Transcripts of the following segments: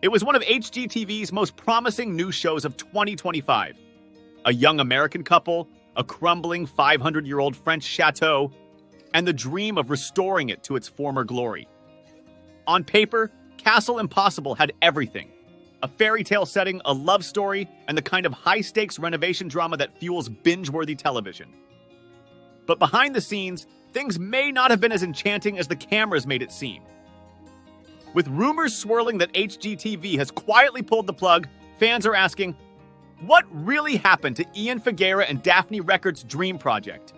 It was one of HGTV's most promising new shows of 2025. A young American couple, a crumbling 500-year-old French chateau, and the dream of restoring it to its former glory. On paper, Castle Impossible had everything. A fairy tale setting, a love story, and the kind of high-stakes renovation drama that fuels binge-worthy television. But behind the scenes, things may not have been as enchanting as the cameras made it seem. With rumors swirling that HGTV has quietly pulled the plug, fans are asking, what really happened to Ian Figueira and Daphne Reckert's dream project?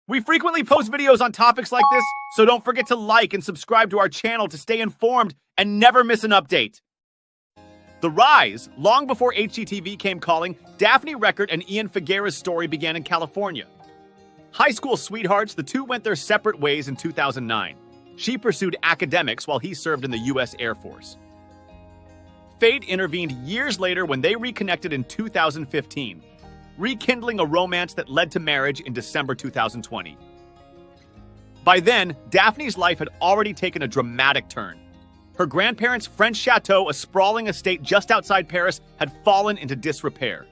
We frequently post videos on topics like this, so don't forget to like and subscribe to our channel to stay informed and never miss an update. The rise, long before HGTV came calling, Daphne Reckert and Ian Figueira's story began in California. High school sweethearts, the two went their separate ways in 2009. She pursued academics while he served in the U.S. Air Force. Fate intervened years later when they reconnected in 2015, rekindling a romance that led to marriage in December 2020. By then, Daphne's life had already taken a dramatic turn. Her grandparents' French chateau, a sprawling estate just outside Paris, had fallen into disrepair.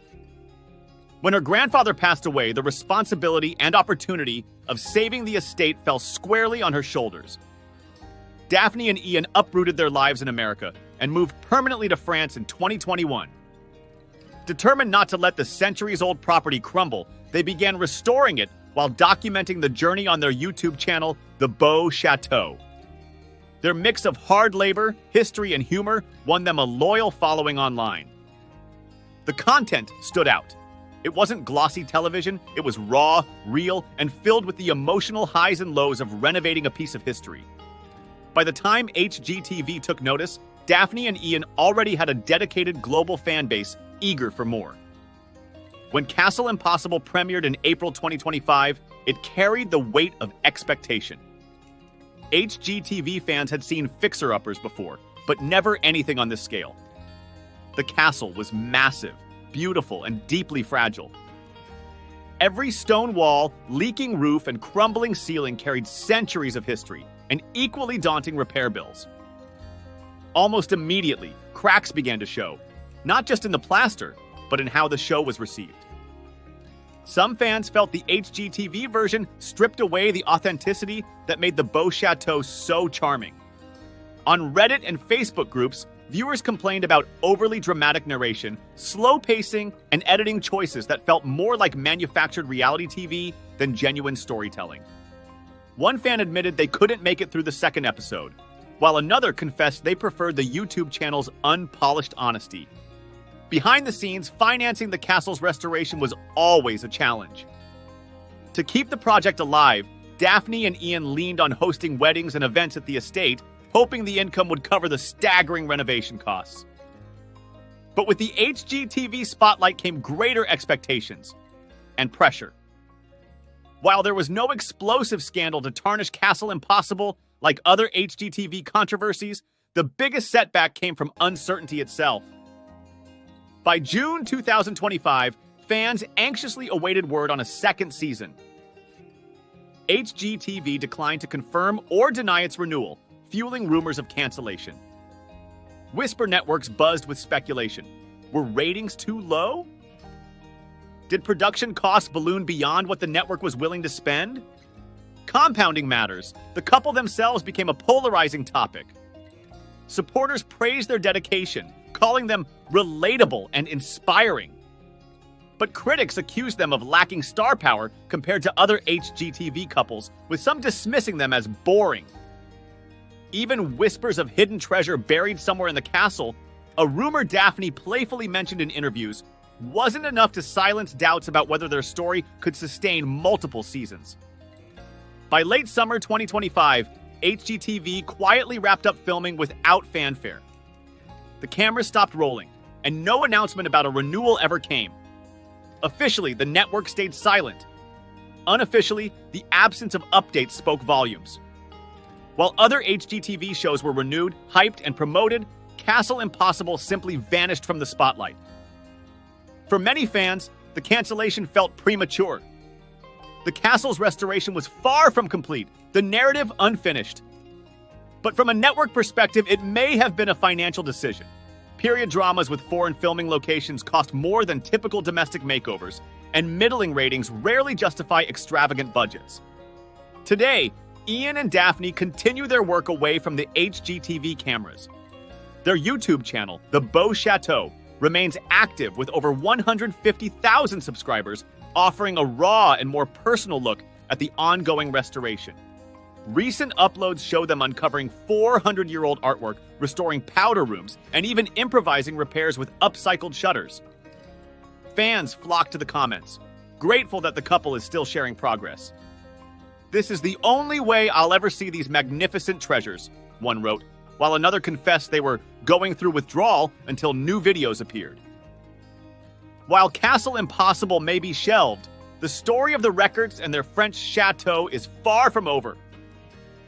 When her grandfather passed away, the responsibility and opportunity of saving the estate fell squarely on her shoulders. Daphne and Ian uprooted their lives in America and moved permanently to France in 2021. Determined not to let the centuries-old property crumble, they began restoring it while documenting the journey on their YouTube channel, The Beau Chateau. Their mix of hard labor, history, and humor won them a loyal following online. The content stood out. It wasn't glossy television, it was raw, real, and filled with the emotional highs and lows of renovating a piece of history. By the time HGTV took notice, Daphne and Ian already had a dedicated global fan base eager for more. When Castle Impossible premiered in April 2025, it carried the weight of expectation. HGTV fans had seen fixer-uppers before, but never anything on this scale. The castle was massive, beautiful, and deeply fragile. Every stone wall, leaking roof, and crumbling ceiling carried centuries of history and equally daunting repair bills. Almost immediately, cracks began to show, not just in the plaster, but in how the show was received. Some fans felt the HGTV version stripped away the authenticity that made the Beau Chateau so charming. On Reddit and Facebook groups, viewers complained about overly dramatic narration, slow pacing, and editing choices that felt more like manufactured reality TV than genuine storytelling. One fan admitted they couldn't make it through the second episode, while another confessed they preferred the YouTube channel's unpolished honesty. Behind the scenes, financing the castle's restoration was always a challenge. To keep the project alive, Daphne and Ian leaned on hosting weddings and events at the estate, hoping the income would cover the staggering renovation costs. But with the HGTV spotlight came greater expectations and pressure. While there was no explosive scandal to tarnish Castle Impossible like other HGTV controversies, the biggest setback came from uncertainty itself. By June 2025, fans anxiously awaited word on a second season. HGTV declined to confirm or deny its renewal, fueling rumors of cancellation. Whisper networks buzzed with speculation. Were ratings too low? Did production costs balloon beyond what the network was willing to spend? Compounding matters, the couple themselves became a polarizing topic. Supporters praised their dedication, calling them relatable and inspiring. But critics accused them of lacking star power compared to other HGTV couples, with some dismissing them as boring. Even whispers of hidden treasure buried somewhere in the castle, a rumor Daphne playfully mentioned in interviews, wasn't enough to silence doubts about whether their story could sustain multiple seasons. By late summer 2025, HGTV quietly wrapped up filming without fanfare. The cameras stopped rolling, and no announcement about a renewal ever came. Officially, the network stayed silent. Unofficially, the absence of updates spoke volumes. While other HGTV shows were renewed, hyped, and promoted, Castle Impossible simply vanished from the spotlight. For many fans, the cancellation felt premature. The castle's restoration was far from complete, the narrative unfinished. But from a network perspective, it may have been a financial decision. Period dramas with foreign filming locations cost more than typical domestic makeovers, and middling ratings rarely justify extravagant budgets. Today, Ian and Daphne continue their work away from the HGTV cameras. Their YouTube channel, The Beau Chateau, remains active with over 150,000 subscribers, offering a raw and more personal look at the ongoing restoration. Recent uploads show them uncovering 400-year-old artwork, restoring powder rooms, and even improvising repairs with upcycled shutters. Fans flock to the comments, grateful that the couple is still sharing progress. "This is the only way I'll ever see these magnificent treasures," one wrote, while another confessed they were going through withdrawal until new videos appeared. While Castle Impossible may be shelved, the story of the Reckerts and their French chateau is far from over.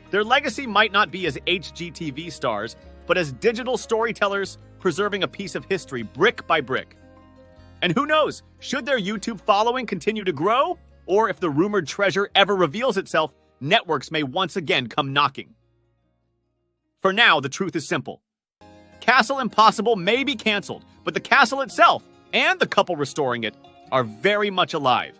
Their legacy might not be as HGTV stars, but as digital storytellers preserving a piece of history brick by brick. And who knows, should their YouTube following continue to grow, or if the rumored treasure ever reveals itself, networks may once again come knocking. For now, the truth is simple. Castle Impossible may be canceled, but the castle itself, and the couple restoring it, are very much alive.